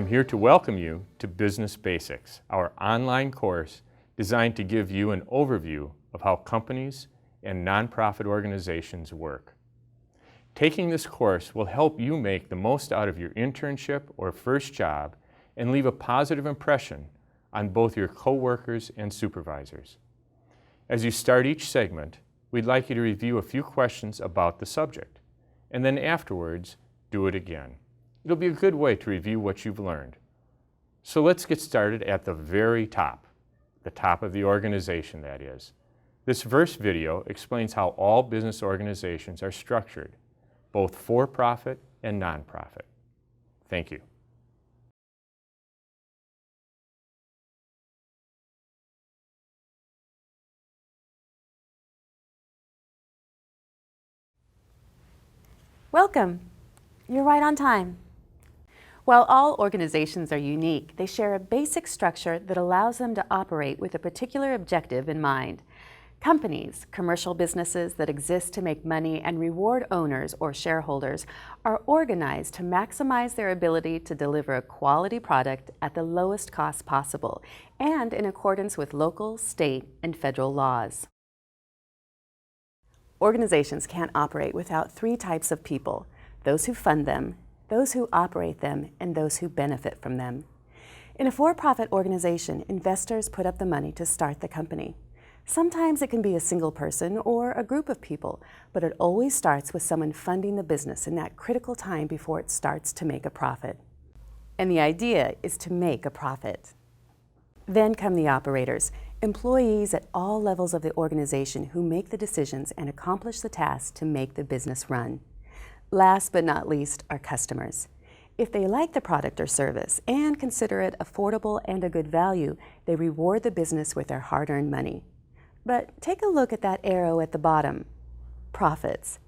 I'm here to welcome you to Business Basics, our online course designed to give you an overview of how companies and nonprofit organizations work. Taking this course will help you make the most out of your internship or first job and leave a positive impression on both your coworkers and supervisors. As you start each segment, we'd like you to review a few questions about the subject, and then afterwards, do it again. It'll be a good way to review what you've learned. So let's get started at the very top, the top of the organization, that is. This first video explains how all business organizations are structured, both for-profit and nonprofit. Thank you. Welcome. You're right on time. While all organizations are unique, they share a basic structure that allows them to operate with a particular objective in mind. Companies, commercial businesses that exist to make money and reward owners or shareholders, are organized to maximize their ability to deliver a quality product at the lowest cost possible and in accordance with local, state, and federal laws. Organizations can't operate without three types of people: those who fund them, those who operate them, and those who benefit from them. In a for-profit organization, investors put up the money to start the company. Sometimes it can be a single person or a group of people, but it always starts with someone funding the business in that critical time before it starts to make a profit. And the idea is to make a profit. Then come the operators, employees at all levels of the organization who make the decisions and accomplish the tasks to make the business run. Last but not least are customers. If they like the product or service and consider it affordable and a good value, they reward the business with their hard-earned money. But take a look at that arrow at the bottom. Profits.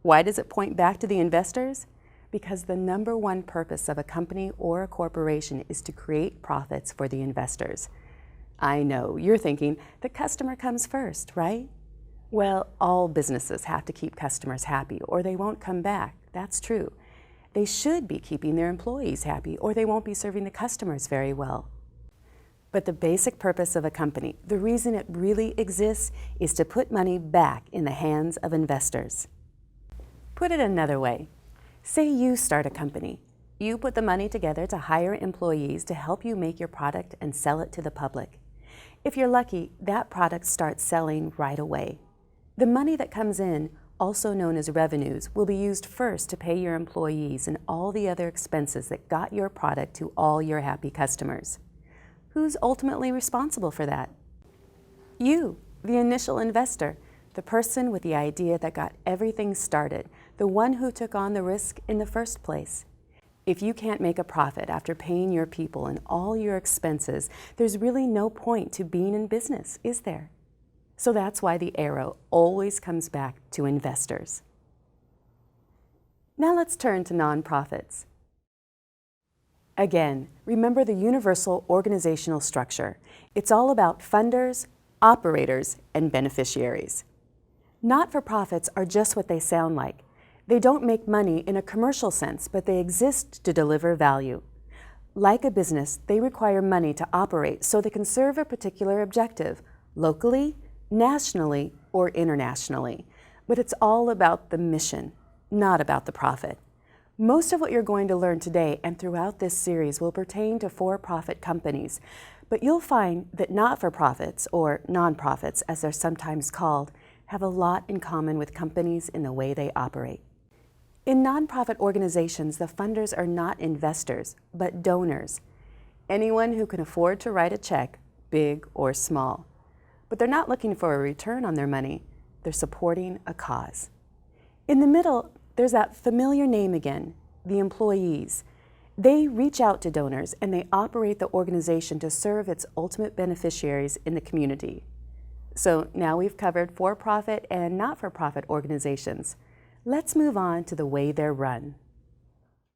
Why does it point back to the investors? Because the number one purpose of a company or a corporation is to create profits for the investors. I know, you're thinking the customer comes first, right? Well, all businesses have to keep customers happy or they won't come back. That's true. They should be keeping their employees happy or they won't be serving the customers very well. But the basic purpose of a company, the reason it really exists, is to put money back in the hands of investors. Put it another way. Say you start a company. You put the money together to hire employees to help you make your product and sell it to the public. If you're lucky, that product starts selling right away. The money that comes in, also known as revenues, will be used first to pay your employees and all the other expenses that got your product to all your happy customers. Who's ultimately responsible for that? You, the initial investor, the person with the idea that got everything started, the one who took on the risk in the first place. If you can't make a profit after paying your people and all your expenses, there's really no point to being in business, is there? So that's why the arrow always comes back to investors. Now let's turn to nonprofits. Again, remember the universal organizational structure. It's all about funders, operators, and beneficiaries. Not-for-profits are just what they sound like. They don't make money in a commercial sense, but they exist to deliver value. Like a business, they require money to operate so they can serve a particular objective, locally, nationally, or internationally. But it's all about the mission, not about the profit. Most of what you're going to learn today and throughout this series will pertain to for-profit companies, but you'll find that not-for-profits, or nonprofits as they're sometimes called, have a lot in common with companies in the way they operate. In nonprofit organizations, the funders are not investors, but donors. Anyone who can afford to write a check, big or small. But they're not looking for a return on their money. They're supporting a cause. In the middle, there's that familiar name again, the employees. They reach out to donors and they operate the organization to serve its ultimate beneficiaries in the community. So now we've covered for-profit and not-for-profit organizations. Let's move on to the way they're run.